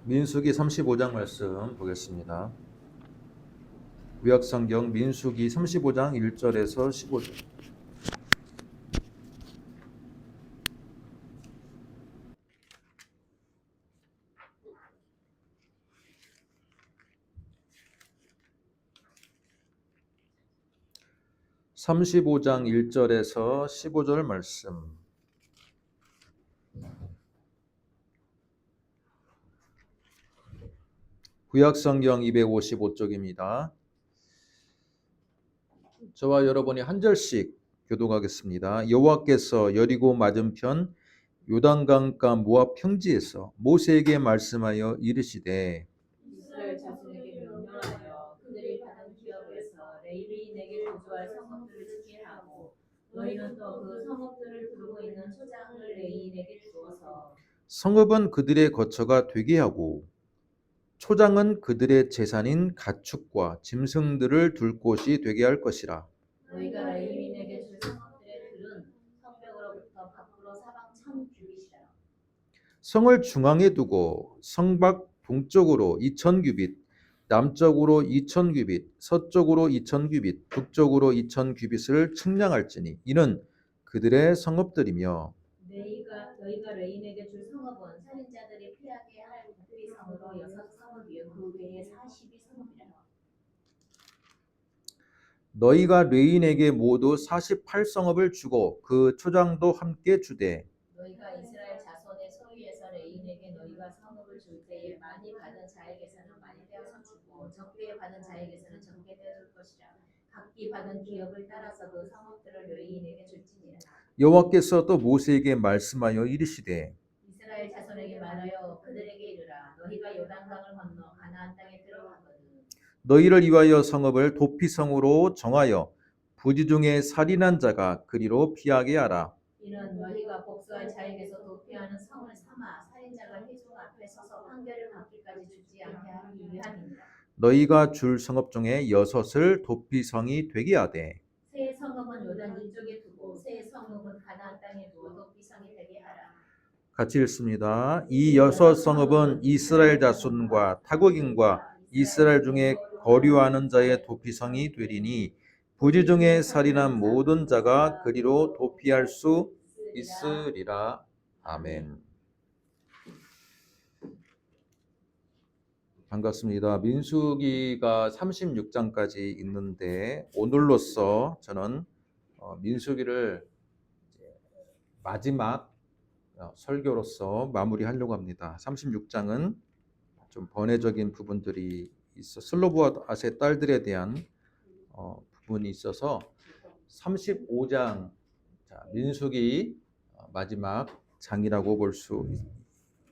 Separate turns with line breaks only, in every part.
민수기 35장 말씀 보겠습니다. 구약성경 민수기 35장 1절에서 15절. (35장) 1절에서 15절 말씀. 구약성경 255쪽입니다. 저와 여러분이 한 절씩 교독하겠습니다. 여호와께서 여리고 맞은편 요단강가 모압 평지에서 모세에게 말씀하여 이르시되
이스라엘 자손에게 명령하여 그들이 받은 기업에서 레위인에게 거주할 성읍들을 주게 하고 너희는 또 그 성읍들을 두르고 있는 초장을 레위인에게 주어서
성읍은 그들의 거처가 되게 하고 초장은 그들의 재산인 가축과 짐승들을 둘 곳이 되게 할 것이라.
너희가 레위인에게 줄 성읍들의 들은 성벽으로부터 밖으로 사방 1000규빗이라.
성을 중앙에 두고 성 밖 동쪽으로 2000규빗, 남쪽으로 2000규빗, 서쪽으로 2000규빗, 북쪽으로 2000규빗을 측량할지니 이는 그들의 성읍들이며
너희가 레위인에게 줄 성읍은 살인자들이 피하게 할 그들의 성으로 6성읍이요 그 외에 42성읍이라.
너희가 레위인에게 모두 48성읍을 주고 그 초장도 함께 주되
너희가 이스라엘 자손의 소유에서 레위인에게 너희가 성읍을 줄 때에 많이 받은 자에게서는 많이 되어서 주고 적게 받은 자에게서는 적게 되어 줄 것이라. 각기 받은 기업을 따라서 그 성읍들을 레위인에게 줄지니라.
여호와께서 또 모세에게 말씀하여 이르시되
이스라엘 자손에게 말하여 그들에게 이르라. 너희가 요단강을 건너 가나안 땅에 들어가거든
너희를 위하여 성읍을 도피성으로 정하여 부지 중에 살인한 자가 그리로 피하게 하라.
이는 너희가 복수할 자에게서 도피하는 성을 삼아 살인자가 회중 앞에 서서 판결을 받기까지 주지 않게 하기 위함이니라.
너희가 줄 성읍 중에 6을 도피성이 되게 하되
새 성읍은 요단 이쪽에 두고 새 성읍은 가나안 땅에 두어 도피성이 되게 하라.
같이 읽습니다. 이 6성읍은 이스라엘 자손과 타국인과 이스라엘 중에 거류하는 자의 도피성이 되리니 부지 중에 살인한 모든 자가 그리로 도피할 수 있으리라. 아멘. 반갑습니다. 민수기가 36장까지 있는데 오늘로써 저는 민수기를 마지막 설교로서 마무리하려고 합니다. 36장은 좀 번외적인 부분들이 있어 슬로보아스의 딸들에 대한 부분이 있어서 35장 민수기 마지막 장이라고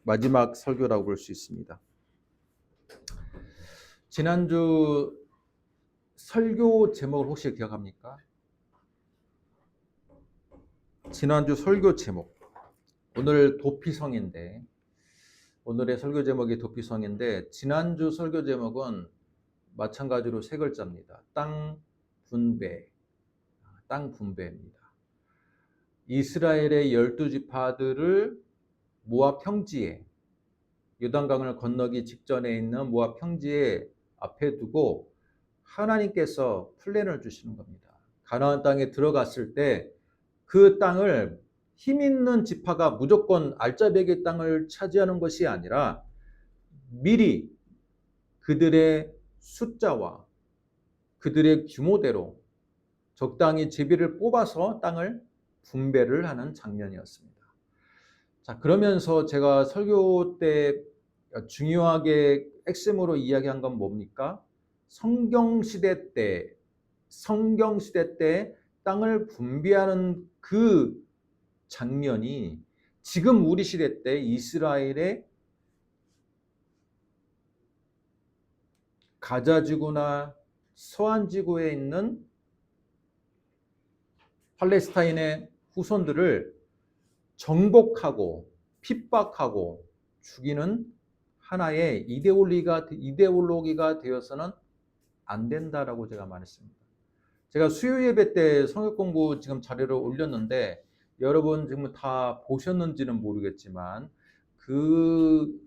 마지막 설교라고 볼 수 있습니다. 지난주 설교 제목을 혹시 기억합니까? 지난주 설교 제목. 오늘 도피성인데 오늘의 설교 제목이 도피성인데 지난주 설교 제목은 마찬가지로 세 글자입니다. 땅 분배입니다. 이스라엘의 12지파들을 모압 평지에 요단강을 건너기 직전에 있는 모압 평지에 앞에 두고 하나님께서 플랜을 주시는 겁니다. 가나안 땅에 들어갔을 때 그 땅을 힘 있는 지파가 무조건 알짜배기 땅을 차지하는 것이 아니라 미리 그들의 숫자와 그들의 규모대로 적당히 제비를 뽑아서 땅을 분배를 하는 장면이었습니다. 자, 그러면서 제가 설교 때 중요하게 핵심으로 이야기한 건 뭡니까? 성경시대 때 땅을 분배하는 그 장면이 지금 우리 시대 때 이스라엘의 가자지구나 서안지구에 있는 팔레스타인의 후손들을 정복하고 핍박하고 죽이는 하나의 이데올로기가 되어서는 안 된다라고 제가 말했습니다. 제가 수요 예배 때 성역 공부 지금 자료를 올렸는데 여러분 지금 다 보셨는지는 모르겠지만 그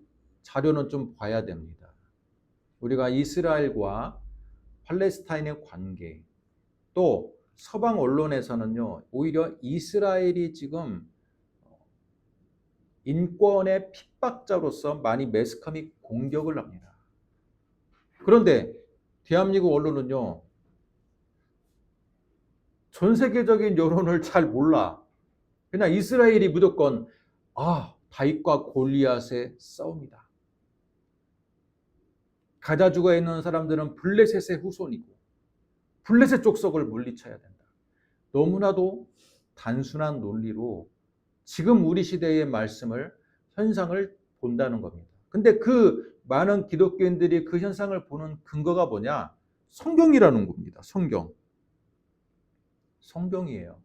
자료는 좀 봐야 됩니다. 우리가 이스라엘과 팔레스타인의 관계, 또 서방 언론에서는요, 오히려 이스라엘이 지금 인권의 핍박자로서 많이 매스컴이 공격을 합니다. 그런데 대한민국 언론은요, 전 세계적인 여론을 잘 몰라. 그냥 이스라엘이 무조건 다윗과 골리앗의 싸움이다. 가자 죽어에 있는 사람들은 블레셋의 후손이고 블레셋 족속을 물리쳐야 된다. 너무나도 단순한 논리로 지금 우리 시대의 말씀을, 현상을 본다는 겁니다. 근데 그 많은 기독교인들이 그 현상을 보는 근거가 뭐냐? 성경이라는 겁니다. 성경이에요.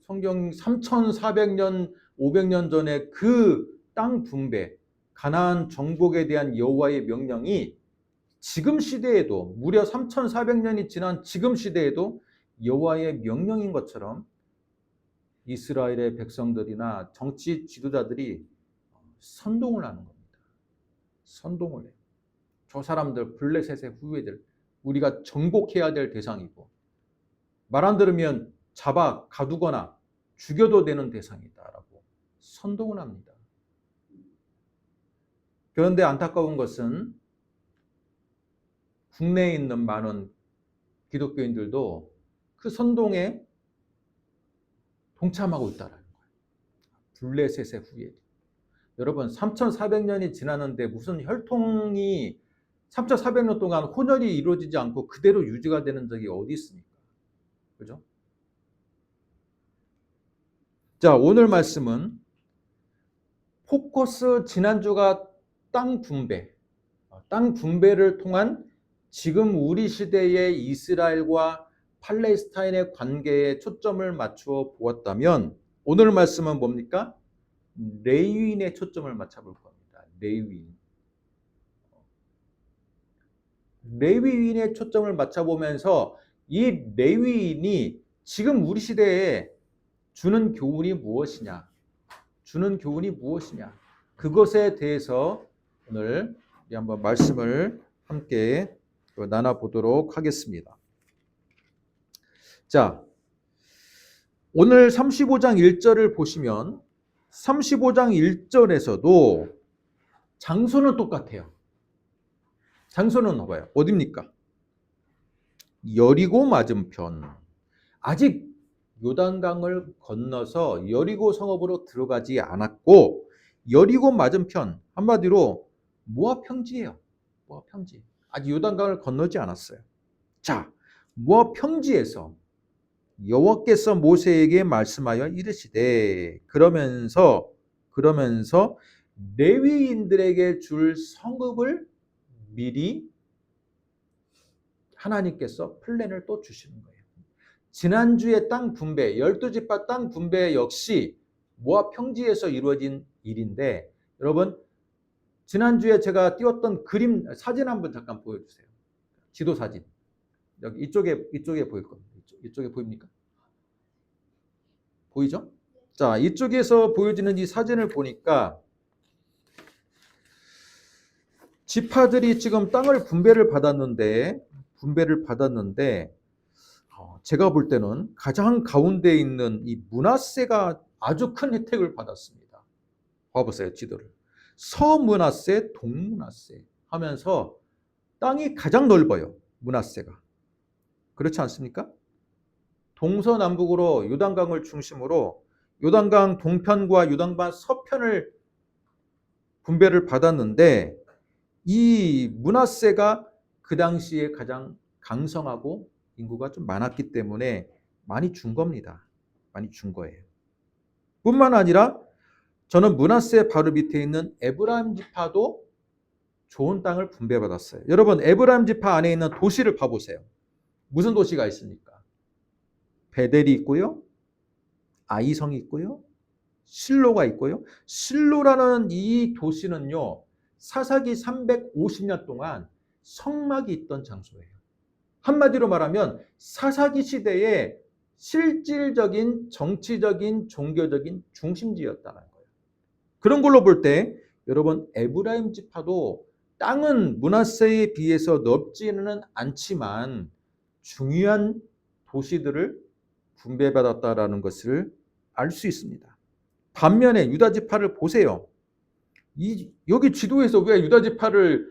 성경 3400년, 500년 전에 그 땅 분배, 가나안 정복에 대한 여호와의 명령이 지금 시대에도, 무려 3400년이 지난 지금 시대에도 여호와의 명령인 것처럼 이스라엘의 백성들이나 정치 지도자들이 선동을 하는 겁니다. 선동을 해요. 저 사람들, 블레셋의 후예들, 우리가 정복해야 될 대상이고, 말 안 들으면 잡아 가두거나 죽여도 되는 대상이다라고 선동을 합니다. 그런데 안타까운 것은 국내에 있는 많은 기독교인들도 그 선동에 동참하고 있다는 거예요. 블레셋의 후예. 여러분, 3400년이 지났는데 무슨 혈통이 3400년 동안 혼혈이 이루어지지 않고 그대로 유지가 되는 적이 어디 있습니까? 그죠? 자, 오늘 말씀은 포커스, 지난주가 땅 분배를 통한 지금 우리 시대의 이스라엘과 팔레스타인의 관계에 초점을 맞추어 보았다면, 오늘 말씀은 뭡니까? 레위인의 초점을 맞춰볼 겁니다. 레위인의 초점을 맞춰보면서 이 레위인이 지금 우리 시대에 주는 교훈이 무엇이냐? 그것에 대해서 오늘 한번 말씀을 함께 나눠보도록 하겠습니다. 자, 오늘 35장 1절을 보시면 35장 1절에서도 장소는 똑같아요. 장소는 봐봐요. 어디입니까? 여리고 맞은편. 아직 요단강을 건너서 여리고 성읍으로 들어가지 않았고, 여리고 맞은편, 한마디로 모압 평지예요. 모압 평지. 아직 요단강을 건너지 않았어요. 자, 모압 평지에서 여호와께서 모세에게 말씀하여 이르시되, 그러면서 레위인들에게 줄 성읍을 미리 하나님께서 플랜을 또 주시는 거예요. 지난주에 땅 분배, 12지파 땅 분배 역시 모압 평지에서 이루어진 일인데, 여러분, 지난주에 제가 띄웠던 그림, 사진 한번 잠깐 보여주세요. 지도 사진. 여기 이쪽에 보일 겁니다. 이쪽에 보입니까? 보이죠? 자, 이쪽에서 보여지는 이 사진을 보니까 지파들이 지금 땅을 분배를 받았는데 제가 볼 때는 가장 가운데 있는 이 므낫세가 아주 큰 혜택을 받았습니다. 봐보세요, 지도를. 서므낫세, 동므낫세 하면서 땅이 가장 넓어요, 므낫세가. 그렇지 않습니까? 동서남북으로 요단강을 중심으로 요단강 동편과 요단강 서편을 분배를 받았는데, 이 므낫세가 그 당시에 가장 강성하고 인구가 좀 많았기 때문에 많이 준 겁니다. 많이 준 거예요. 뿐만 아니라 저는 므낫세 바로 밑에 있는 에브라임 지파도 좋은 땅을 분배받았어요. 여러분, 에브라임 지파 안에 있는 도시를 봐보세요. 무슨 도시가 있습니까? 베델이 있고요, 아이성이 있고요, 실로가 있고요. 실로라는 이 도시는요, 사사기 350년 동안 성막이 있던 장소예요. 한마디로 말하면 사사기 시대의 실질적인 정치적인 종교적인 중심지였다는 거예요. 그런 걸로 볼 때 여러분 에브라임 지파도 땅은 므낫세에 비해서 넓지는 않지만 중요한 도시들을 분배받았다라는 것을 알 수 있습니다. 반면에 유다 지파를 보세요. 여기 지도에서 왜 유다 지파를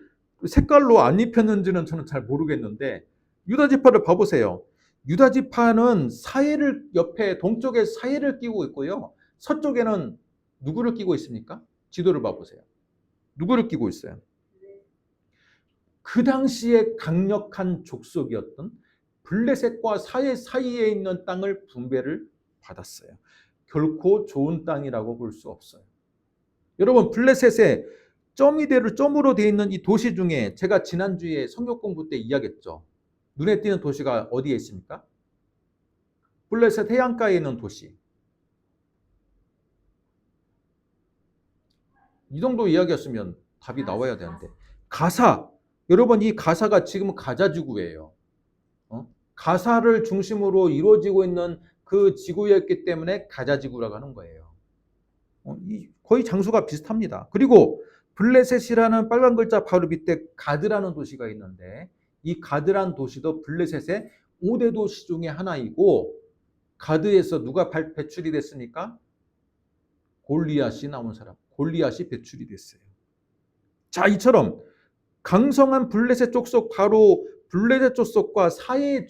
색깔로 안 입혔는지는 저는 잘 모르겠는데 유다 지파를 봐보세요. 유다 지파는 사해를 옆에 동쪽에 사해를 끼고 있고요. 서쪽에는 누구를 끼고 있습니까? 지도를 봐보세요. 누구를 끼고 있어요? 그 당시에 강력한 족속이었던 블레셋과 사해 사이에 있는 땅을 분배를 받았어요. 결코 좋은 땅이라고 볼 수 없어요. 여러분 블레셋의 점으로 되어 있는 이 도시 중에 제가 지난주에 성경 공부 때 이야기했죠. 눈에 띄는 도시가 어디에 있습니까? 블레셋 해안가에 있는 도시. 이 정도 이야기였으면 답이 나와야 되는데 가사. 여러분 이 가사가 지금 가자지구예요. 가사를 중심으로 이루어지고 있는 그 지구였기 때문에 가자지구라고 하는 거예요. 거의 장소가 비슷합니다. 그리고 블레셋이라는 빨간 글자 바로 밑에 가드라는 도시가 있는데 이 가드라는 도시도 블레셋의 5대 도시 중에 하나이고 가드에서 누가 배출이 됐습니까? 골리앗이 나온 사람. 골리앗이 배출이 됐어요. 자, 이처럼 강성한 블레셋 족속 바로 블레셋 족속과 사이에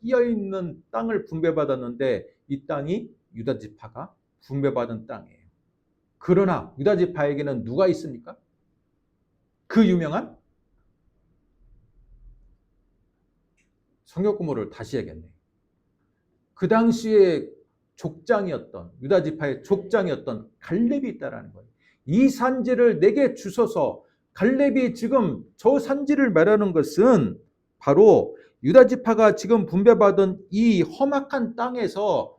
끼어있는 땅을 분배받았는데 이 땅이 유다 지파가 분배받은 땅이에요. 그러나 유다 지파에게는 누가 있습니까? 그 유명한 성역 공부를 다시 해야겠네. 그 당시에 족장이었던 유다 지파의 족장이었던 갈렙이 있다라는 거예요. 이 산지를 내게 주소서. 갈렙이 지금 저 산지를 말하는 것은 바로 유다 지파가 지금 분배받은 이 험악한 땅에서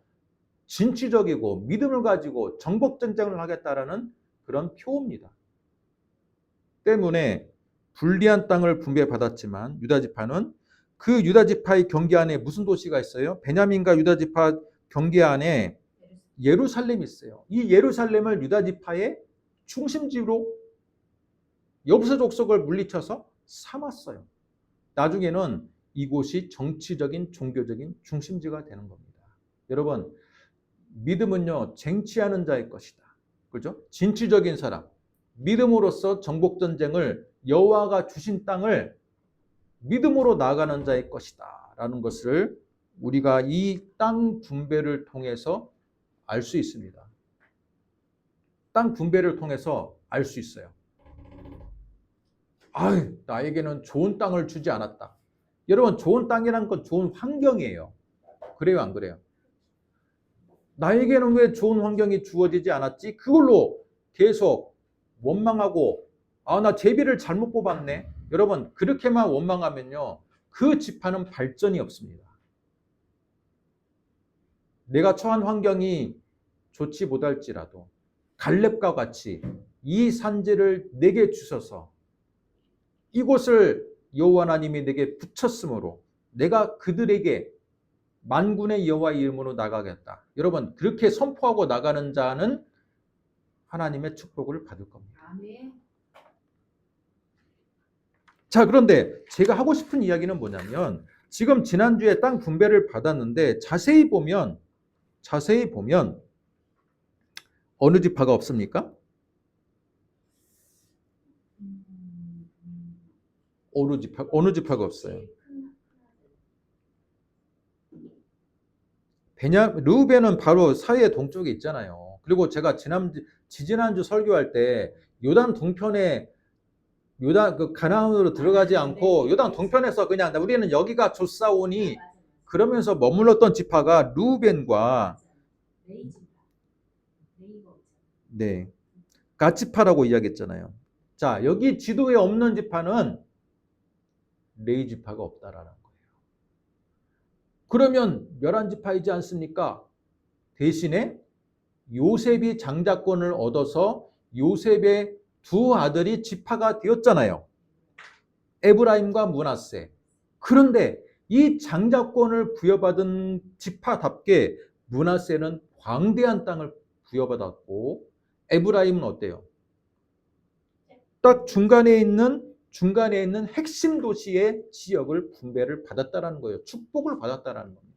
진취적이고 믿음을 가지고 정복 전쟁을 하겠다라는 그런 표입니다. 때문에 불리한 땅을 분배받았지만 유다 지파는 그 유다 지파의 경계 안에 무슨 도시가 있어요? 베냐민과 유다 지파 경계 안에 예루살렘이 있어요. 이 예루살렘을 유다 지파의 중심지로 여부서 족속을 물리쳐서 삼았어요. 나중에는 이곳이 정치적인 종교적인 중심지가 되는 겁니다. 여러분 믿음은요 쟁취하는 자의 것이다. 그죠? 진취적인 사람, 믿음으로써 정복 전쟁을 여호와가 주신 땅을 믿음으로 나아가는 자의 것이다 라는 것을 우리가 이 땅 분배를 통해서 알 수 있습니다. 땅 분배를 통해서 알 수 있어요. 나에게는 좋은 땅을 주지 않았다. 여러분 좋은 땅이란 건 좋은 환경이에요. 그래요 안 그래요? 나에게는 왜 좋은 환경이 주어지지 않았지? 그걸로 계속 원망하고 나 제비를 잘못 뽑았네. 여러분 그렇게만 원망하면요 그 지파는 발전이 없습니다. 내가 처한 환경이 좋지 못할지라도 갈렙과 같이 이 산지를 내게 주셔서 이곳을 여호와 하나님이 내게 붙였으므로 내가 그들에게 만군의 여호와 이름으로 나가겠다. 여러분 그렇게 선포하고 나가는 자는 하나님의 축복을 받을 겁니다.
아멘.
자, 그런데 제가 하고 싶은 이야기는 뭐냐면 지금 지난주에 땅 분배를 받았는데 자세히 보면 어느 지파가 없습니까? 어느 지파가 없어요. 르우벤은 바로 사해 동쪽에 있잖아요. 그리고 제가 지지난주 설교할 때 요단 동편에 가나안으로 들어가지 않고 요단 동편에서 그냥 우리는 여기가 좋사오니 그러면서 머물렀던 지파가 르우벤과 갓지파라고 이야기했잖아요. 자, 여기 지도에 없는 지파는 레위 지파가 없다라는 거예요. 그러면 멸한 지파이지 않습니까? 대신에 요셉이 장자권을 얻어서 요셉의 두 아들이 지파가 되었잖아요. 에브라임과 므낫세. 그런데 이 장자권을 부여받은 지파답게 므낫세는 광대한 땅을 부여받았고 에브라임은 어때요? 딱 중간에 있는 핵심 도시의 지역을 분배를 받았다라는 거예요. 축복을 받았다라는 겁니다.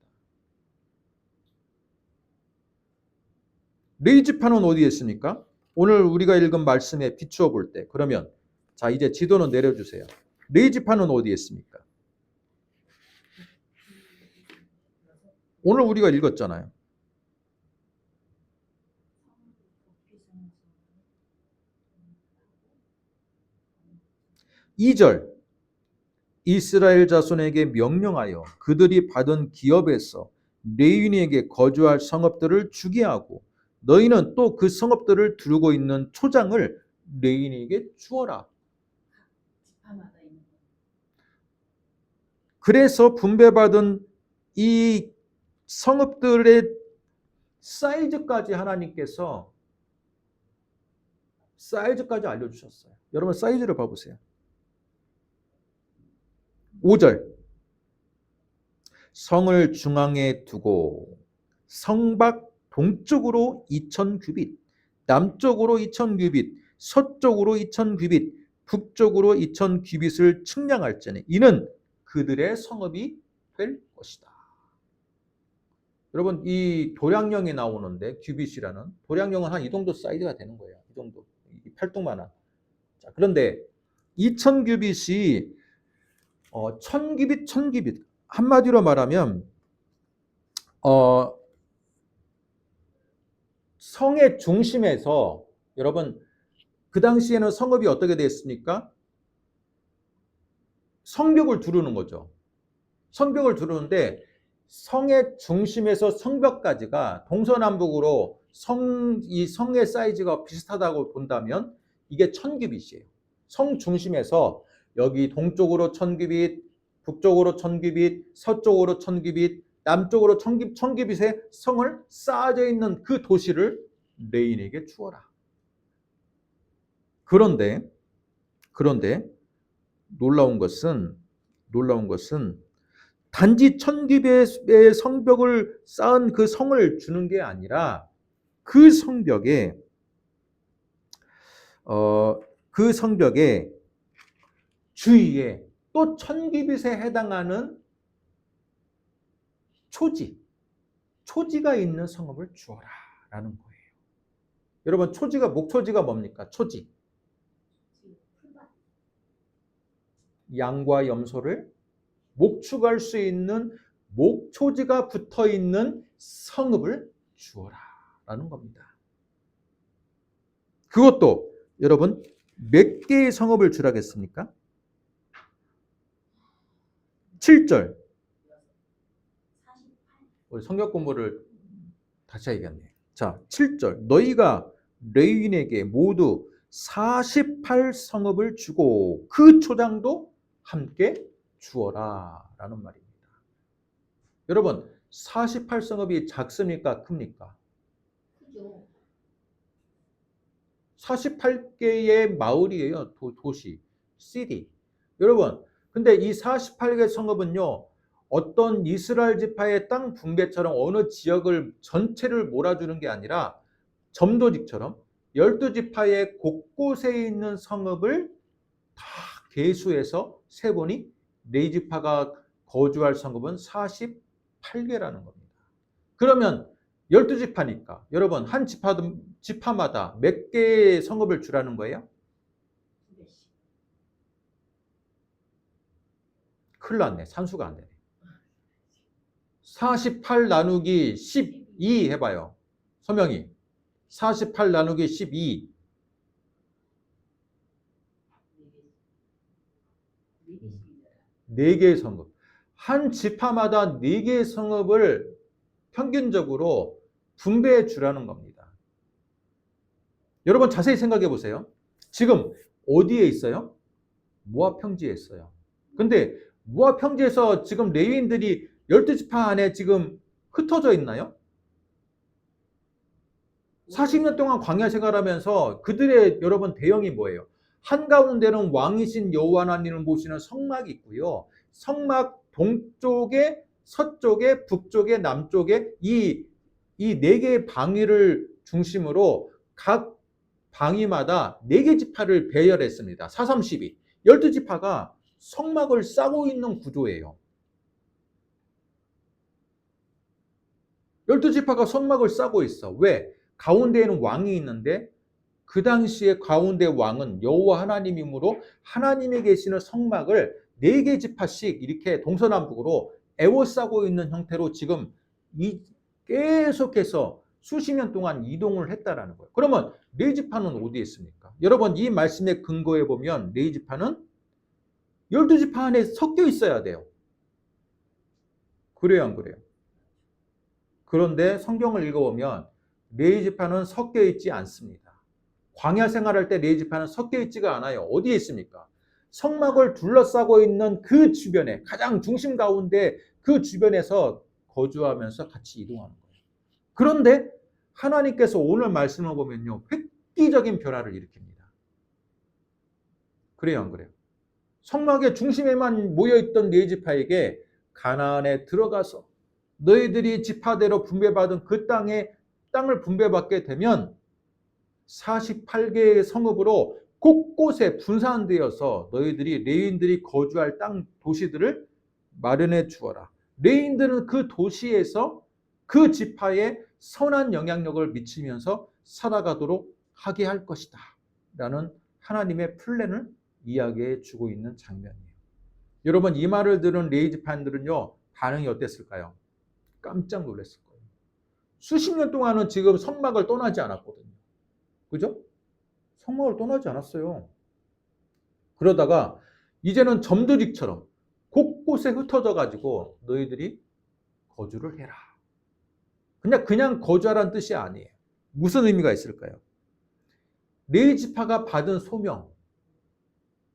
레위지파는 어디에 있습니까? 오늘 우리가 읽은 말씀에 비추어 볼 때, 그러면 자, 이제 지도는 내려주세요. 레위지파는 어디에 있습니까? 오늘 우리가 읽었잖아요. 2절, 이스라엘 자손에게 명령하여 그들이 받은 기업에서 레위인에게 거주할 성읍들을 주게 하고 너희는 또 그 성읍들을 두르고 있는 초장을 레위인에게 주어라.
지파마다 있는 거.
그래서 분배받은 이 성읍들의 사이즈까지 하나님께서 사이즈까지 알려주셨어요. 여러분 사이즈를 봐보세요. 5절, 성을 중앙에 두고 성 밖 동쪽으로 2000규빗, 남쪽으로 2000규빗, 서쪽으로 2000규빗, 북쪽으로 2000규빗을 측량할지니 이는 그들의 성읍이 될 것이다. 여러분 이 도량령이 나오는데 규빗이라는 도량령은 한 이 정도 사이즈가 되는 거예요. 이 정도, 이 팔뚝만한. 자, 그런데 2000규빗이 1000규빗, 1000규빗 한마디로 말하면 성의 중심에서 여러분 그 당시에는 성읍이 어떻게 됐습니까? 성벽을 두르는 거죠. 성벽을 두르는데 성의 중심에서 성벽까지가 동서남북으로 이 성의 사이즈가 비슷하다고 본다면 이게 1000규빗이에요. 성 중심에서 여기 동쪽으로 1000규빗, 북쪽으로 1000규빗, 서쪽으로 1000규빗, 남쪽으로 1000규빗의 성을 쌓아져 있는 그 도시를 레인에게 주어라. 그런데 놀라운 것은 단지 1000규빗의 성벽을 쌓은 그 성을 주는 게 아니라 그 성벽에 주위에 또 1000규빗에 해당하는 초지가 있는 성읍을 주어라라는 거예요. 여러분 목초지가 뭡니까? 초지. 양과 염소를 목축할 수 있는 목초지가 붙어 있는 성읍을 주어라라는 겁니다. 그것도 여러분 몇 개의 성읍을 주라겠습니까? 7절. 우리 성경 공부를 다시 해야겠네요. 자, 7절. 너희가 레위인에게 모두 48성읍을 주고 그 초장도 함께 주어라 라는 말입니다. 여러분 48성읍이 작습니까? 큽니까?
크죠.
48개의 마을이에요. 도시, 시티. 여러분 근데 이 48개 성읍은요 어떤 이스라엘 지파의 땅 분배처럼 어느 지역을 전체를 몰아주는 게 아니라 점도직처럼 12지파의 곳곳에 있는 성읍을 다 계수해서 세보니 레위지파가 거주할 성읍은 48개라는 겁니다. 그러면 12지파니까 여러분 한 지파마다 몇 개의 성읍을 주라는 거예요? 큰일 났네. 산수가 안 되네. 48 나누기 12 해봐요. 서명이 48 나누기 12 4개의 성읍. 한 지파마다 4개의 성읍을 평균적으로 분배해 주라는 겁니다. 여러분 자세히 생각해 보세요. 지금 어디에 있어요? 모압 평지에 있어요. 근데 모압 평지에서 지금 레위인들이 12지파 안에 지금 흩어져 있나요? 40년 동안 광야 생활하면서 그들의 여러분 대형이 뭐예요? 한가운데는 왕이신 여호와 하나님을 모시는 성막이 있고요. 성막 동쪽에 서쪽에 북쪽에 남쪽에 이 4개의 방위를 중심으로 각 방위마다 4개 지파를 배열했습니다. 432. 12지파가 성막을 싸고 있는 구조예요. 12지파가 성막을 싸고 있어. 왜? 가운데에는 왕이 있는데 그 당시에 가운데 왕은 여호와 하나님이므로 하나님이 계시는 성막을 4개 지파씩 이렇게 동서남북으로 에워싸고 있는 형태로 지금 계속해서 수십 년 동안 이동을 했다라는 거예요. 그러면 4지파는 어디에 있습니까? 여러분 이 말씀에 근거해 보면 4지파는 12지파 안에 섞여 있어야 돼요. 그래요, 안 그래요? 그런데 성경을 읽어보면 4지파는 섞여 있지 않습니다. 광야 생활할 때 4지파는 섞여 있지가 않아요. 어디에 있습니까? 성막을 둘러싸고 있는 그 주변에, 가장 중심 가운데 그 주변에서 거주하면서 같이 이동하는 거예요. 그런데 하나님께서 오늘 말씀을 보면요, 획기적인 변화를 일으킵니다. 그래요, 안 그래요? 성막의 중심에만 모여있던 4지파에게 가나안에 들어가서 너희들이 지파대로 분배받은 그 땅을 분배받게 되면 48개의 성읍으로 곳곳에 분산되어서 너희들이 레인들이 거주할 땅 도시들을 마련해 주어라. 레인들은 그 도시에서 그 지파에 선한 영향력을 미치면서 살아가도록 하게 할 것이다. 라는 하나님의 플랜을 이야기해 주고 있는 장면이에요. 여러분 이 말을 들은 레이지파들은요 반응이 어땠을까요? 깜짝 놀랐을 거예요. 수십 년 동안은 지금 성막을 떠나지 않았거든요. 그죠? 성막을 떠나지 않았어요. 그러다가 이제는 점들이처럼 곳곳에 흩어져 가지고 너희들이 거주를 해라. 그냥 거주하라는 뜻이 아니에요. 무슨 의미가 있을까요? 레위지파가 받은 소명,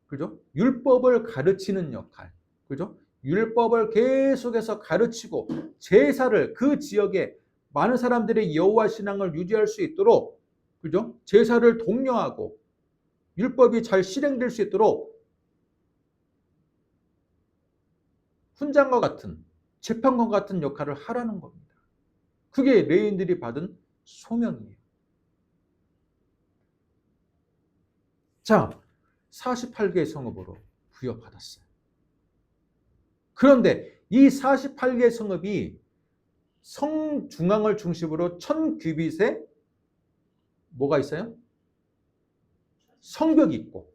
그죠? 율법을 가르치는 역할, 그죠? 율법을 계속해서 가르치고 제사를 그 지역에 많은 사람들이 여호와 신앙을 유지할 수 있도록, 그죠? 제사를 독려하고 율법이 잘 실행될 수 있도록 훈장과 같은 재판관 같은 역할을 하라는 겁니다. 그게 레위인들이 받은 소명이에요. 자, 48개의 성읍으로 부여받았어요. 그런데 이 48개의 성읍이 성 중앙을 중심으로 1000규빗에 뭐가 있어요? 성벽이 있고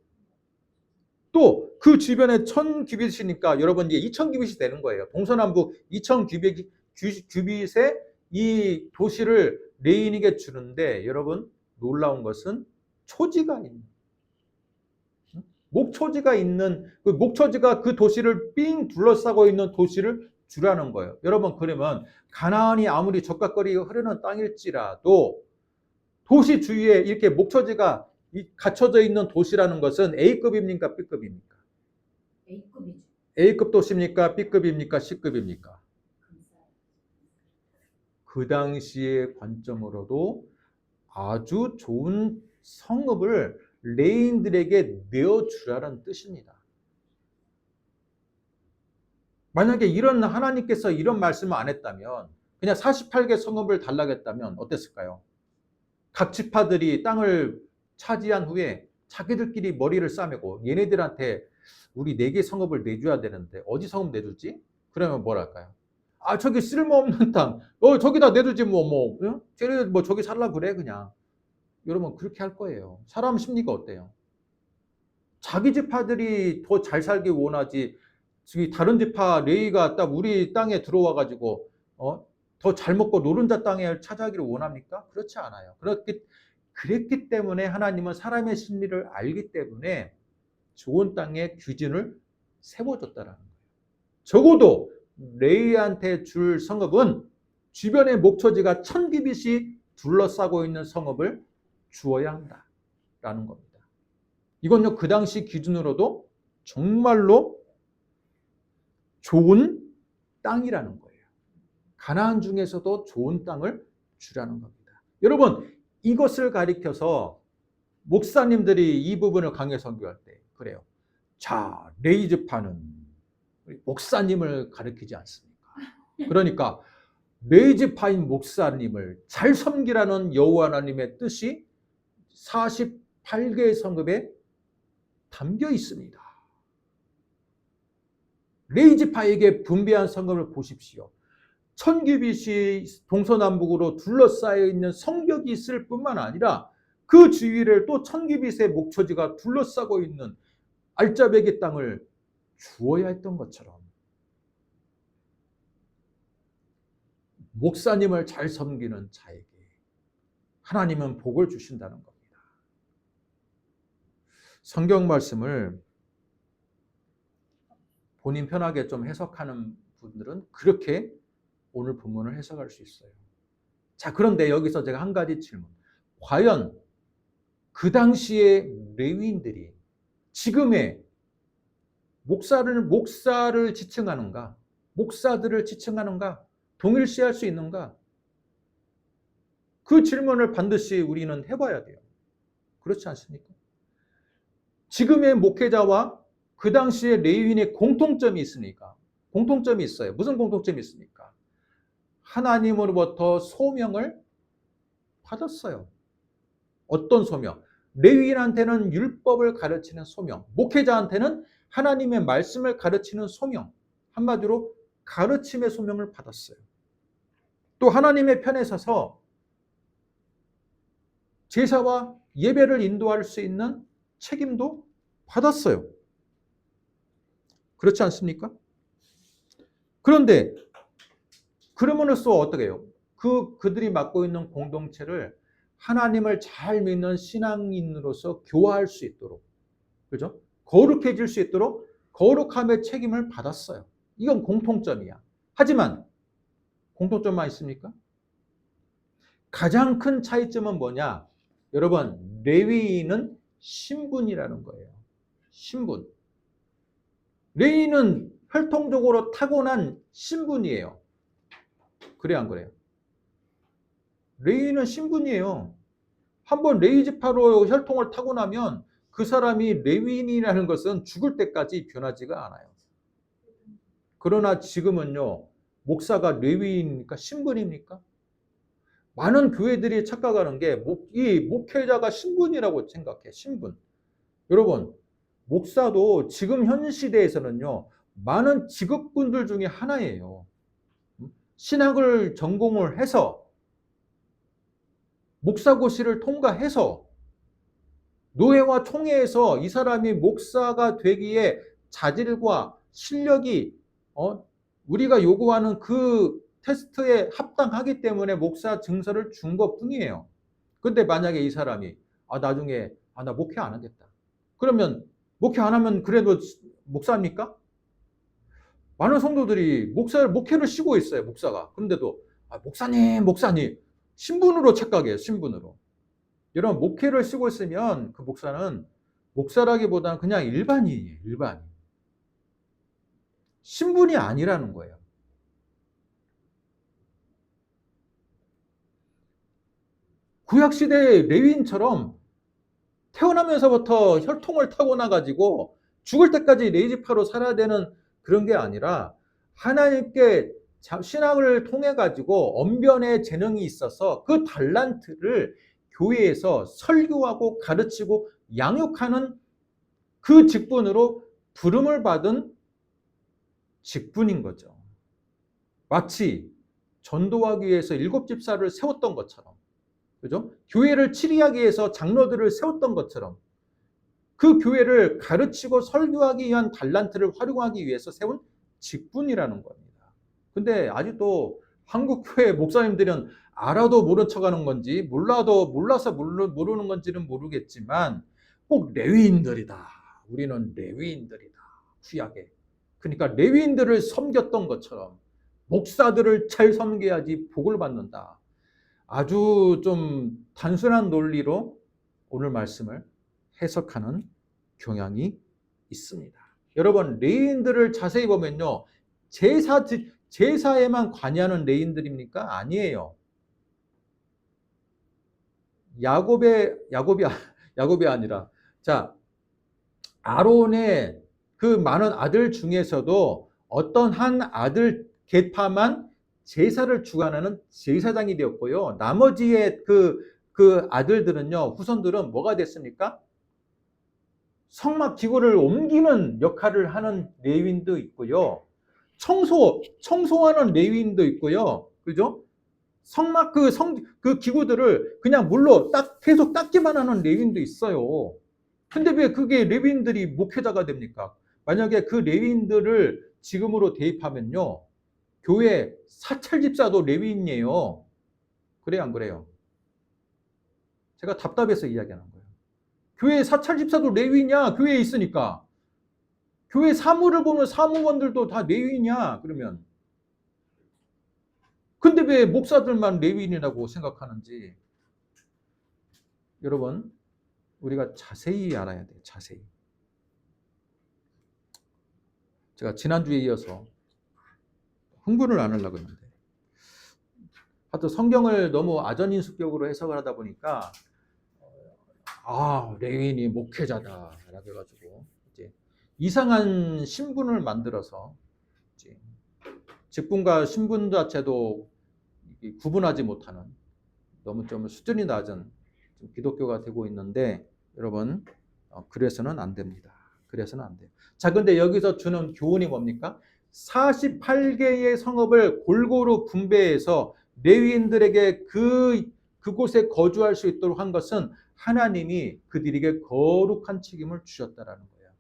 또 그 주변에 1000규빗이니까 여러분 이제 2000규빗이 되는 거예요. 동서남북 2000규빗에 이 도시를 레인에게 주는데 여러분 놀라운 것은 초지가 있는 목초지가 있는 그 목초지가 그 도시를 삥 둘러싸고 있는 도시를 주라는 거예요. 여러분 그러면 가나안이 아무리 적각거리가 흐르는 땅일지라도 도시 주위에 이렇게 목초지가 갖춰져 있는 도시라는 것은 A급입니까? B급입니까?
A급이죠.
A급 도시입니까? B급입니까? C급입니까? 그 당시의 관점으로도 아주 좋은 성읍을 레인들에게 내어주라는 뜻입니다. 만약에 하나님께서 이런 말씀을 안 했다면 그냥 48개 성읍을 달라겠다면 어땠을까요? 각 지파들이 땅을 차지한 후에 자기들끼리 머리를 싸매고 얘네들한테 우리 4개 성읍을 내줘야 되는데 어디 성읍 내주지? 그러면 뭐랄까요? 아 저기 쓸모없는 땅 저기다 내두지 응? 쟤네들 저기 살라 그래 그냥. 여러분 그렇게 할 거예요. 사람 심리가 어때요? 자기 지파들이 더 잘 살기 원하지 다른 지파 레위가 딱 우리 땅에 들어와 가지고 더 잘 먹고 노른자 땅에 차지하기를 원합니까? 그렇지 않아요. 그랬기 때문에 하나님은 사람의 심리를 알기 때문에 좋은 땅의 규준을 세워줬다라는 거예요. 적어도 레위한테 줄 성읍은 주변의 목초지가 1000규빗이 둘러싸고 있는 성읍을 주어야 한다라는 겁니다. 이건요 그 당시 기준으로도 정말로 좋은 땅이라는 거예요. 가나안 중에서도 좋은 땅을 주라는 겁니다. 여러분 이것을 가리켜서 목사님들이 이 부분을 강해 선교할 때 그래요. 자, 레위지파는 목사님을 가리키지 않습니까? 그러니까 레위지파인 목사님을 잘 섬기라는 여호와 하나님의 뜻이 48개의 성읍에 담겨 있습니다. 레이지파에게 분배한 성읍을 보십시오. 천규빗이 동서남북으로 둘러싸여 있는 성벽이 있을 뿐만 아니라 그 주위를 또 천규빗의 목초지가 둘러싸고 있는 알짜배기 땅을 주어야 했던 것처럼 목사님을 잘 섬기는 자에게 하나님은 복을 주신다는 겁니다. 성경 말씀을 본인 편하게 좀 해석하는 분들은 그렇게 오늘 본문을 해석할 수 있어요. 자, 그런데 여기서 제가 한 가지 질문. 과연 그 당시에 레위인들이 지금의 목사를 지칭하는가? 목사들을 지칭하는가? 동일시할 수 있는가? 그 질문을 반드시 우리는 해봐야 돼요. 그렇지 않습니까? 지금의 목회자와 그 당시에 레위인의 공통점이 있으니까. 공통점이 있어요. 무슨 공통점이 있습니까? 하나님으로부터 소명을 받았어요. 어떤 소명? 레위인한테는 율법을 가르치는 소명, 목회자한테는 하나님의 말씀을 가르치는 소명, 한마디로 가르침의 소명을 받았어요. 또 하나님의 편에 서서 제사와 예배를 인도할 수 있는 책임도 받았어요. 그렇지 않습니까? 그런데 그러므로써 어떻게 해요? 그들이 맡고 있는 공동체를 하나님을 잘 믿는 신앙인으로서 교화할 수 있도록, 그죠? 거룩해질 수 있도록 거룩함의 책임을 받았어요. 이건 공통점이야. 하지만 공통점만 있습니까? 가장 큰 차이점은 뭐냐? 여러분, 레위인은 신분이라는 거예요. 신분. 레위인은 혈통적으로 타고난 신분이에요. 그래 안 그래요? 레위인은 신분이에요. 한번 레위 지파로 혈통을 타고나면 그 사람이 레위인이라는 것은 죽을 때까지 변하지가 않아요. 그러나 지금은요, 목사가 레위인입니까? 신분입니까? 많은 교회들이 착각하는 게 이 목회자가 신분이라고 생각해. 신분. 여러분, 목사도 지금 현 시대에서는요, 많은 직업군들 중에 하나예요. 신학을 전공을 해서 목사고시를 통과해서 노회와 총회에서 이 사람이 목사가 되기에 자질과 실력이 우리가 요구하는 그 테스트에 합당하기 때문에 목사 증서를 준 것뿐이에요. 근데 만약에 이 사람이 나중에 나 목회 안 하겠다. 그러면 목회 안 하면 그래도 목사입니까? 많은 성도들이 목회를 쉬고 있어요. 목사가. 그런데도 목사님 신분으로 착각해요. 신분으로. 여러분, 목회를 쉬고 있으면 그 목사는 목사라기보다는 그냥 일반인이에요. 일반인. 신분이 아니라는 거예요. 구약시대 레위인처럼 태어나면서부터 혈통을 타고나가지고 죽을 때까지 레위지파로 살아야 되는 그런 게 아니라 하나님께 신학을 통해 가지고 언변의 재능이 있어서 그 달란트를 교회에서 설교하고 가르치고 양육하는 그 직분으로 부름을 받은 직분인 거죠. 마치 전도하기 위해서 7집사를 세웠던 것처럼, 그죠? 교회를 치리하기 위해서 장로들을 세웠던 것처럼 그 교회를 가르치고 설교하기 위한 달란트를 활용하기 위해서 세운 직분이라는 겁니다. 근데 아직도 한국 교회 목사님들은 알아도 모른 척하는 건지 몰라서 모르는 건지는 모르겠지만 꼭 레위인들이다. 우리는 레위인들이다. 구약에. 그러니까 레위인들을 섬겼던 것처럼 목사들을 잘 섬겨야지 복을 받는다. 아주 좀 단순한 논리로 오늘 말씀을 해석하는 경향이 있습니다. 여러분, 레위인들을 자세히 보면요, 제사에만 관여하는 레위인들입니까? 아니에요. 야곱이 아니라, 자, 아론의 그 많은 아들 중에서도 어떤 한 아들 계파만 제사를 주관하는 제사장이 되었고요. 나머지의 그 그 아들들은요, 후손들은 뭐가 됐습니까? 성막 기구를 옮기는 역할을 하는 레위인도 있고요. 청소하는 레위인도 있고요. 그죠? 성막 그 기구들을 그냥 물로 계속 닦기만 하는 레위인도 있어요. 근데 왜 그게 레위인들이 목회자가 됩니까? 만약에 그 레위인들을 지금으로 대입하면요. 교회 사찰 집사도 레위인이에요. 그래요, 안 그래요? 제가 답답해서 이야기하는 거예요. 교회 사찰 집사도 레위냐? 교회에 있으니까. 교회 사무를 보면 사무원들도 다 레위냐? 그러면. 근데 왜 목사들만 레위인이라고 생각하는지. 여러분, 우리가 자세히 알아야 돼요. 자세히. 제가 지난주에 이어서 흥분을 안 하려고 했는데 하여튼 성경을 너무 아전인수격으로 해석을 하다 보니까 레위인이 목회자다라고 해가지고 이제 이상한 신분을 만들어서 이제 직분과 신분 자체도 구분하지 못하는 너무 좀 수준이 낮은 기독교가 되고 있는데 여러분 그래서는 안 됩니다. 그래서는 안 돼요. 자, 근데 여기서 주는 교훈이 뭡니까? 48개의 성읍을 골고루 분배해서 레위인들에게 그곳에 거주할 수 있도록 한 것은 하나님이 그들에게 거룩한 책임을 주셨다라는 거예요.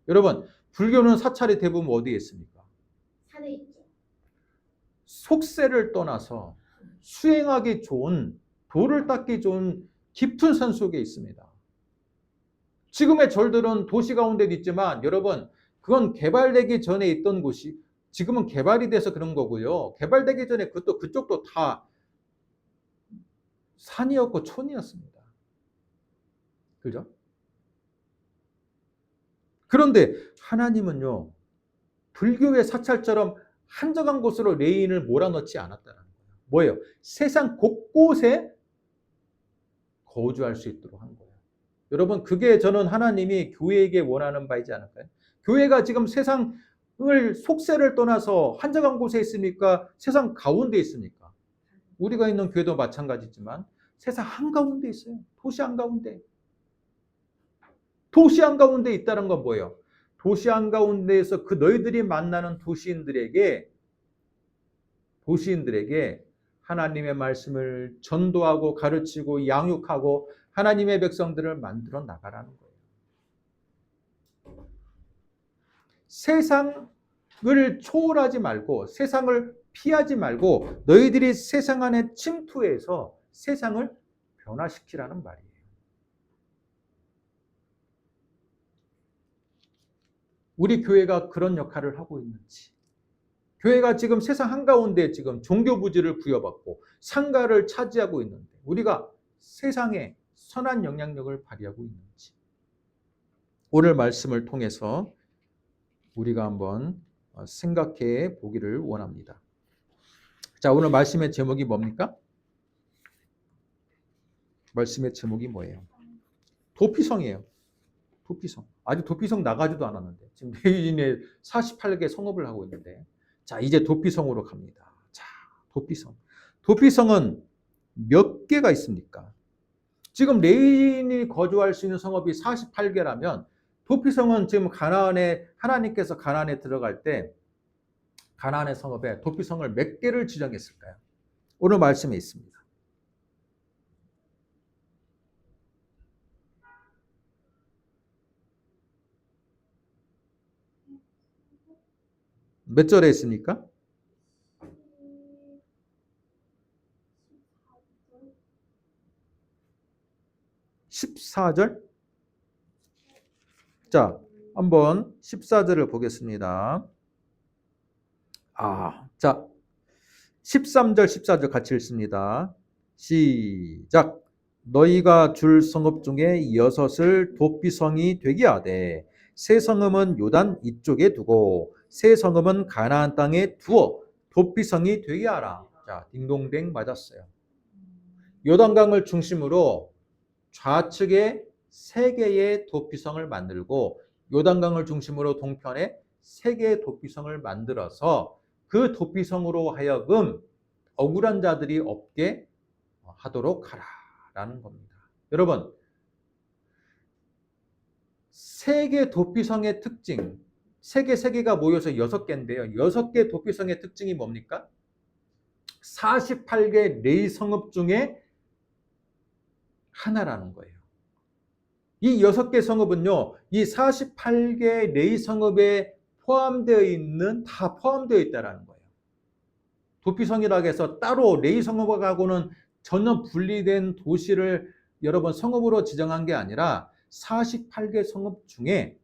여러분, 불교는 사찰이 대부분 어디에 있습니까?
산에 있죠.
속세를 떠나서 수행하기 좋은, 도를 닦기 좋은 깊은 산 속에 있습니다. 지금의 절들은 도시 가운데 있지만 여러분, 그건 개발되기 전에 있던 곳이 지금은 개발이 돼서 그런 거고요. 개발되기 전에 그쪽도 다 산이었고 촌이었습니다. 그죠? 그런데 하나님은요, 불교의 사찰처럼 한적한 곳으로 레인을 몰아넣지 않았다는 거예요. 뭐예요? 세상 곳곳에 거주할 수 있도록 한 거예요. 여러분, 그게 저는 하나님이 교회에게 원하는 바이지 않을까요? 교회가 지금 세상을 속세를 떠나서 한적한 곳에 있습니까? 세상 가운데 있습니까? 우리가 있는 교회도 마찬가지지만 세상 한가운데 있어요. 도시 한가운데. 도시 한가운데 있다는 건 뭐예요? 도시 한가운데에서 그 너희들이 만나는 도시인들에게 하나님의 말씀을 전도하고 가르치고 양육하고 하나님의 백성들을 만들어 나가라는 거예요. 세상을 초월하지 말고 세상을 피하지 말고 너희들이 세상 안에 침투해서 세상을 변화시키라는 말이에요. 우리 교회가 그런 역할을 하고 있는지, 교회가 지금 세상 한가운데 지금 종교 부지를 부여받고 상가를 차지하고 있는데 우리가 세상에 선한 영향력을 발휘하고 있는지 오늘 말씀을 통해서 우리가 한번 생각해 보기를 원합니다. 자, 오늘 말씀의 제목이 뭡니까? 말씀의 제목이 뭐예요? 도피성이에요. 도피성. 아직 도피성 나가지도 않았는데 지금 레위인의 48개 성읍을 하고 있는데 자, 이제 도피성으로 갑니다. 자, 도피성. 도피성은 몇 개가 있습니까? 지금 레위인이 거주할 수 있는 성읍이 48개라면 도피성은 지금 하나님께서 가나안에 들어갈 때 가나안의 성읍에 도피성을 몇 개를 지정했을까요? 오늘 말씀에 있습니다. 몇 절에 있습니까? 14절? 자, 한번 14절을 보겠습니다. 자, 13절, 14절 같이 읽습니다. 시작. 너희가 줄 성읍 중에 6을 도피성이 되게 하되 세 성읍은 요단 이쪽에 두고 세 성읍은 가나안 땅에 두어 도피성이 되게 하라. 자, 딩동댕 맞았어요. 요단강을 중심으로 좌측에 3개의 도피성을 만들고 요단강을 중심으로 동편에 3개의 도피성을 만들어서 그 도피성으로 하여금 억울한 자들이 없게 하도록 하라 있다라는 겁니다. 여러분, 세계 도피성의 특징, 세계가 모여서 6개인데요. 6개 도피성의 특징이 뭡니까? 48개 레이 성읍 중에 하나라는 거예요. 이 6개 성읍은요, 이 48개 레이 성읍에 다 포함되어 있다는 거예요. 도피성이라고 해서 따로 레이 성읍하고는 전혀 분리된 도시를 여러분 성읍으로 지정한 게 아니라 48개 성읍 중에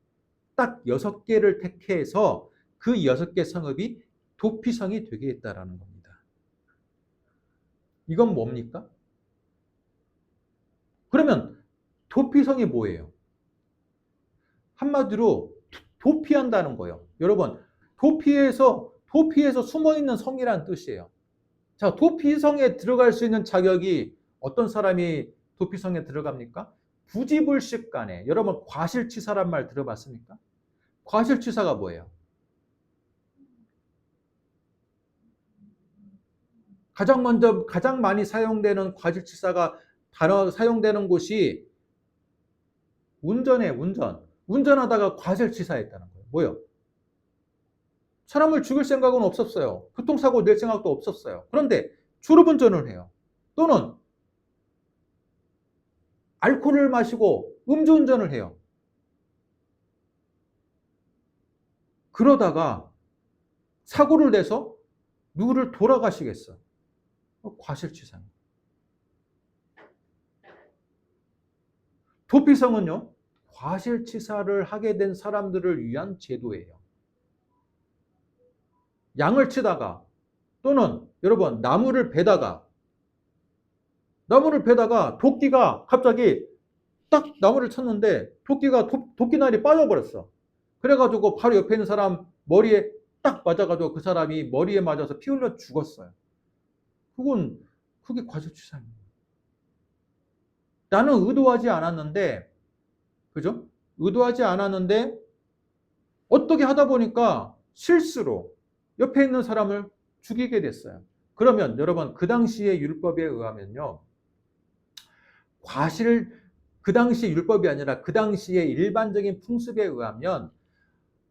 딱 6개를 택해서 그 6개 성읍이 도피성이 되게 했다라는 겁니다. 이건 뭡니까? 그러면 도피성이 뭐예요? 한마디로 도피한다는 거예요. 여러분, 도피해서 숨어있는 성이라는 뜻이에요. 자, 도피성에 들어갈 수 있는 자격이 어떤 사람이 도피성에 들어갑니까? 부지불식간에. 여러분, 과실치사란 말 들어봤습니까? 과실치사가 뭐예요? 가장 많이 사용되는 과실치사가 단어 사용되는 곳이 운전하다가 과실치사했다는 거예요. 뭐요? 사람을 죽일 생각은 없었어요. 교통사고 낼 생각도 없었어요. 그런데 졸음운전을 해요. 또는 알코올을 마시고 음주운전을 해요. 그러다가 사고를 내서 누구를 돌아가시겠어. 과실치사입니다. 도피성은요, 과실치사를 하게 된 사람들을 위한 제도예요. 양을 치다가 또는 여러분 나무를 베다가 도끼가 갑자기 딱 나무를 쳤는데 도끼가 도끼날이 빠져버렸어. 그래가지고 바로 옆에 있는 사람 머리에 딱 맞아가지고 그 사람이 머리에 맞아서 피 흘려 죽었어요. 그게 과실치사입니다. 나는 의도하지 않았는데, 그죠? 의도하지 않았는데 어떻게 하다 보니까 실수로 옆에 있는 사람을 죽이게 됐어요. 그러면 여러분, 그 당시의 율법에 의하면요, 그 당시 율법이 아니라 그 당시의 일반적인 풍습에 의하면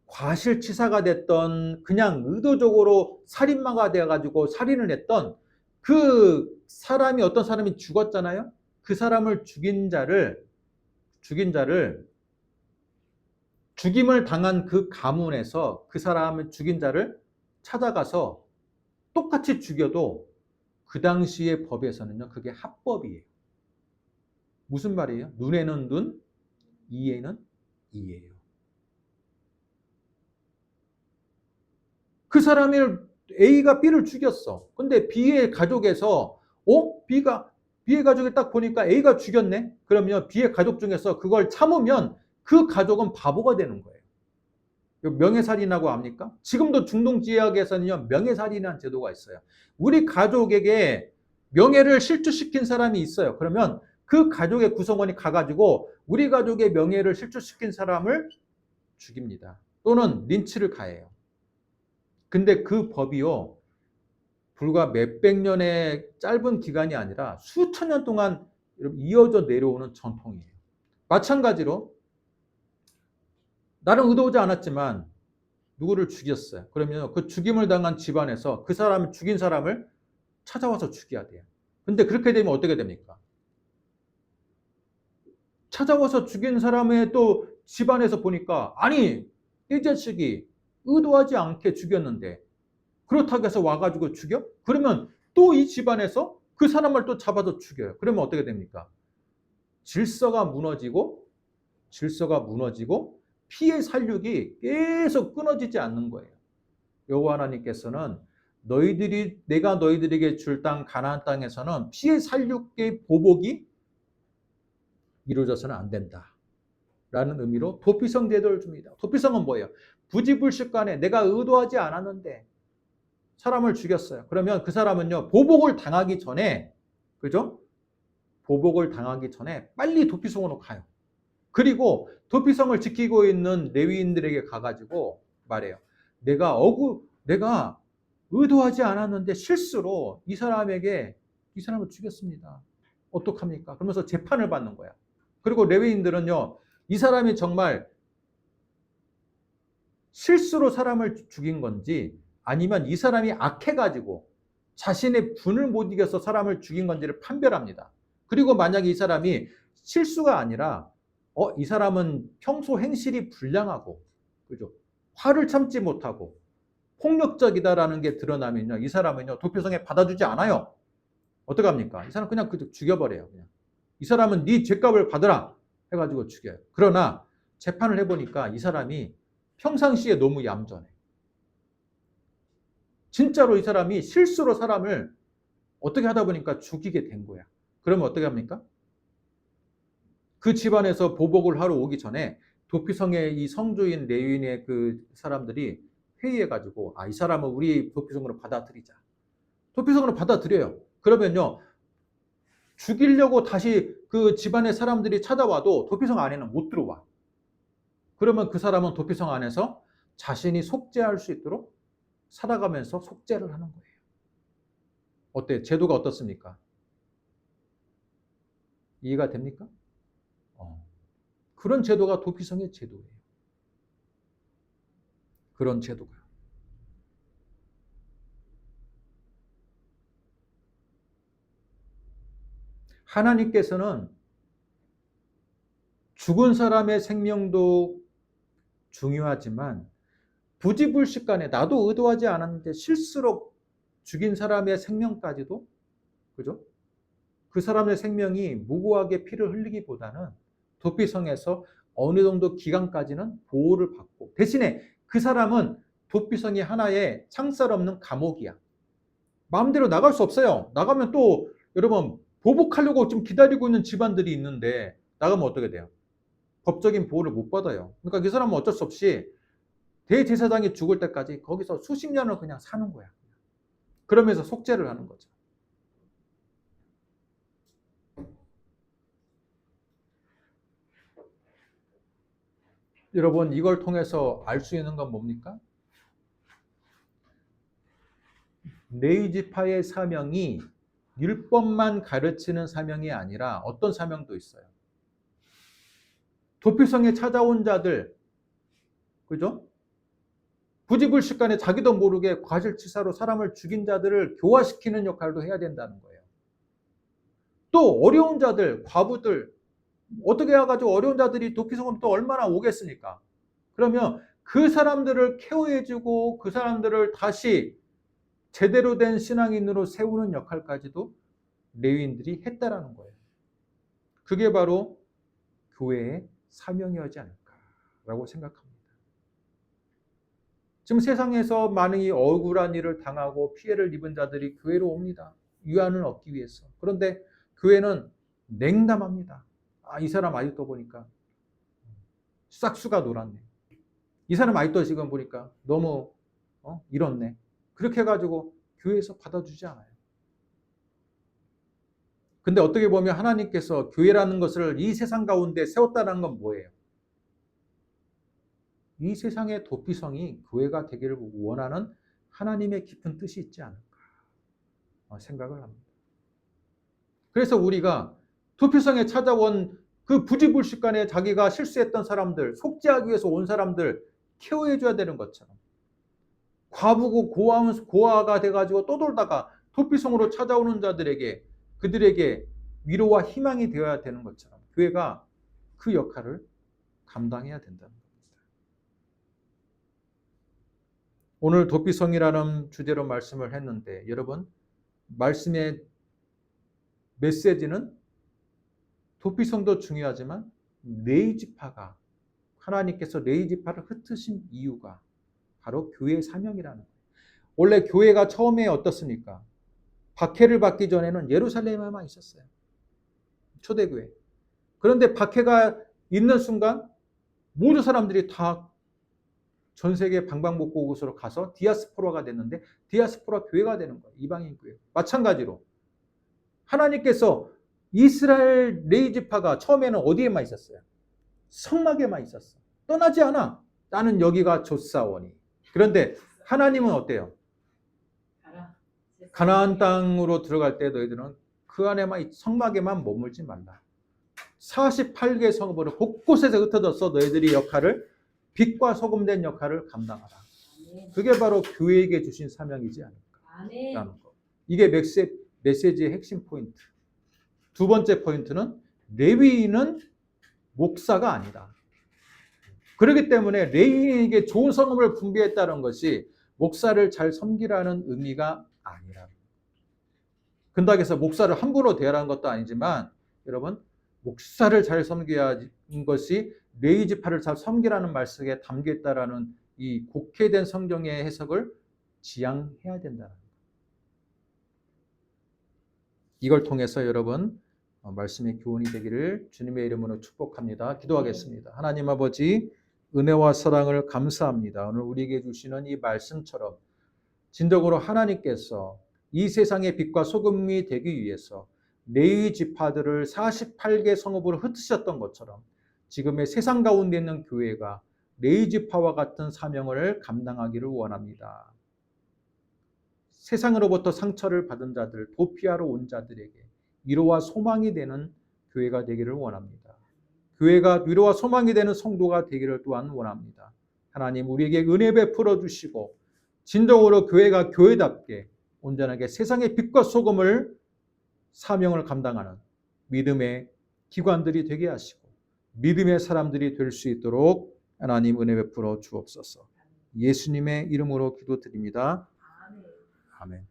과실치사가 됐던, 그냥 의도적으로 살인마가 되어가지고 살인을 했던 그 사람이, 어떤 사람이 죽었잖아요. 그 사람을 죽인 자를 죽임을 당한 그 가문에서 그 사람을 죽인 자를 찾아가서 똑같이 죽여도 그 당시의 법에서는요, 그게 합법이에요. 무슨 말이에요? 눈에는 눈, 이에는 이예요. 그 사람이 A가 B를 죽였어. 근데 B의 가족에서 B의 가족이 딱 보니까 A가 죽였네? 그러면 B의 가족 중에서 그걸 참으면 그 가족은 바보가 되는 거예요. 명예살인이라고 압니까? 지금도 중동 지역에서는요, 명예살인이라는 제도가 있어요. 우리 가족에게 명예를 실추시킨 사람이 있어요. 그러면 그 가족의 구성원이 가가지고 우리 가족의 명예를 실추시킨 사람을 죽입니다. 또는 린치를 가해요. 근데 그 법이요, 불과 몇백 년의 짧은 기간이 아니라 수천 년 동안 이어져 내려오는 전통이에요. 마찬가지로 나는 의도하지 않았지만 누구를 죽였어요. 그러면 그 죽임을 당한 집안에서 그 사람을 죽인 사람을 찾아와서 죽여야 돼요. 근데 그렇게 되면 어떻게 됩니까? 찾아와서 죽인 사람의 또 집안에서 보니까, 아니, 이 자식이 의도하지 않게 죽였는데 그렇다고 해서 와가지고 죽여? 그러면 또 이 집안에서 그 사람을 또 잡아서 죽여요. 그러면 어떻게 됩니까? 질서가 무너지고 피해 살육이 계속 끊어지지 않는 거예요. 여호와 하나님께서는 내가 너희들에게 줄 땅 가나안 땅에서는 피해 살육의 보복이 이루어져서는 안 된다 라는 의미로 도피성 제도를 줍니다. 도피성은 뭐예요? 부지불식간에 내가 의도하지 않았는데 사람을 죽였어요. 그러면 그 사람은요, 보복을 당하기 전에, 그죠? 보복을 당하기 전에 빨리 도피성으로 가요. 그리고 도피성을 지키고 있는 레위인들에게 가가지고 말해요. 내가 의도하지 않았는데 실수로 이 사람을 죽였습니다. 어떡합니까? 그러면서 재판을 받는 거야. 그리고 레위인들은요, 이 사람이 정말 실수로 사람을 죽인 건지 아니면 이 사람이 악해가지고 자신의 분을 못 이겨서 사람을 죽인 건지를 판별합니다. 그리고 만약에 이 사람이 실수가 아니라 이 사람은 평소 행실이 불량하고, 그죠? 화를 참지 못하고 폭력적이다라는 게 드러나면요, 이 사람은요 도피성에 받아주지 않아요. 어떡합니까? 이 사람 그냥 죽여버려요. 그냥. 이 사람은 네 죄값을 받으라 해가지고 죽여요. 그러나 재판을 해보니까 이 사람이 평상시에 너무 얌전해. 진짜로 이 사람이 실수로 사람을 어떻게 하다 보니까 죽이게 된 거야. 그러면 어떻게 합니까? 그 집안에서 보복을 하러 오기 전에 도피성의 이 성주인 레위인의 그 사람들이 회의해가지고 이 사람은 우리 도피성으로 받아들이자. 도피성으로 받아들여요. 그러면요, 죽이려고 다시 그 집안의 사람들이 찾아와도 도피성 안에는 못 들어와. 그러면 그 사람은 도피성 안에서 자신이 속죄할 수 있도록 살아가면서 속죄를 하는 거예요. 어때? 제도가 어떻습니까? 이해가 됩니까? 그런 제도가 도피성의 제도예요. 그런 제도가. 하나님께서는 죽은 사람의 생명도 중요하지만 부지불식간에 나도 의도하지 않았는데 실수로 죽인 사람의 생명까지도, 그죠? 그 사람의 생명이 무고하게 피를 흘리기보다는 도피성에서 어느 정도 기간까지는 보호를 받고, 대신에 그 사람은 도피성이 하나의 창살 없는 감옥이야. 마음대로 나갈 수 없어요. 나가면 또 여러분 보복하려고 좀 기다리고 있는 집안들이 있는데 나가면 어떻게 돼요? 법적인 보호를 못 받아요. 그러니까 그 사람은 어쩔 수 없이 대제사장이 죽을 때까지 거기서 수십 년을 그냥 사는 거야. 그러면서 속죄를 하는 거죠. 여러분, 이걸 통해서 알 수 있는 건 뭡니까? 레위지파의 사명이 율법만 가르치는 사명이 아니라 어떤 사명도 있어요. 도피성에 찾아온 자들, 그죠? 부지불식간에 자기도 모르게 과실치사로 사람을 죽인 자들을 교화시키는 역할도 해야 된다는 거예요. 또 어려운 자들, 과부들, 어떻게 해가지고 어려운 자들이 도피성으로 또 얼마나 오겠습니까? 그러면 그 사람들을 케어해주고 그 사람들을 다시 제대로 된 신앙인으로 세우는 역할까지도 레위인들이 했다라는 거예요. 그게 바로 교회의 사명이었지 않을까라고 생각합니다. 지금 세상에서 많은 이 억울한 일을 당하고 피해를 입은 자들이 교회로 옵니다. 위안을 얻기 위해서. 그런데 교회는 냉담합니다. 이 사람 아직도 보니까 싹수가 놀았네. 이 사람 아직도 지금 보니까 너무 이렇네. 그렇게 해가지고 교회에서 받아주지 않아요. 근데 어떻게 보면 하나님께서 교회라는 것을 이 세상 가운데 세웠다는 건 뭐예요? 이 세상의 도피성이 교회가 되기를 원하는 하나님의 깊은 뜻이 있지 않을까 생각을 합니다. 그래서 우리가 도피성에 찾아온 그 부지불식간에 자기가 실수했던 사람들, 속죄하기 위해서 온 사람들 케어해줘야 되는 것처럼, 과부고 고아가 돼가지고 떠돌다가 도피성으로 찾아오는 자들에게, 그들에게 위로와 희망이 되어야 되는 것처럼 교회가 그 역할을 감당해야 된다는 겁니다. 오늘 도피성이라는 주제로 말씀을 했는데 여러분, 말씀의 메시지는 도피성도 중요하지만 레위지파가, 하나님께서 레위지파를 흩으신 이유가 바로 교회의 사명이라는 거예요. 원래 교회가 처음에 어떻습니까? 박해를 받기 전에는 예루살렘에만 있었어요. 초대교회. 그런데 박해가 있는 순간 모든 사람들이 다 전 세계 방방곡곡으로 가서 디아스포라가 됐는데 디아스포라 교회가 되는 거예요. 이방인 교회. 마찬가지로 하나님께서 이스라엘 레위지파가 처음에는 어디에만 있었어요? 성막에만 있었어. 떠나지 않아. 나는 여기가 좋사오니. 그런데 하나님은 어때요? 가나안 땅으로 들어갈 때 너희들은 그 안에만 성막에만 머물지 말라. 48개 성읍으로 곳곳에서 흩어져서 너희들이 역할을 빛과 소금 된 역할을 감당하라.
아멘.
그게 바로 교회에게 주신 사명이지
아멘.
않을까라는 거. 이게 메시지의 핵심 포인트. 두 번째 포인트는 레위인은 목사가 아니다. 그렇기 때문에 레위인에게 좋은 성읍을 분배했다는 것이 목사를 잘 섬기라는 의미가 아니라. 근다고 해서 목사를 함부로 대하라는 것도 아니지만 여러분 목사를 잘 섬겨야 하는 것이 레위 지파를 잘 섬기라는 말씀에 담겨 있다라는 이 곡해된 성경의 해석을 지양해야 된다는 거예요. 이걸 통해서 여러분 말씀의 교훈이 되기를 주님의 이름으로 축복합니다. 기도하겠습니다. 하나님 아버지 은혜와 사랑을 감사합니다. 오늘 우리에게 주시는 이 말씀처럼 진정으로 하나님께서 이 세상의 빛과 소금이 되기 위해서 레위 지파들을 48개 성읍으로 흩으셨던 것처럼 지금의 세상 가운데 있는 교회가 레위 지파와 같은 사명을 감당하기를 원합니다. 세상으로부터 상처를 받은 자들, 도피하러 온 자들에게 위로와 소망이 되는 교회가 되기를 원합니다. 교회가 위로와 소망이 되는 성도가 되기를 또한 원합니다. 하나님 우리에게 은혜 베풀어 주시고 진정으로 교회가 교회답게 온전하게 세상의 빛과 소금을 사명을 감당하는 믿음의 기관들이 되게 하시고 믿음의 사람들이 될 수 있도록 하나님 은혜 베풀어 주옵소서. 예수님의 이름으로 기도드립니다. 아멘.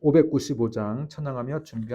595장 찬양하며 준비합니다.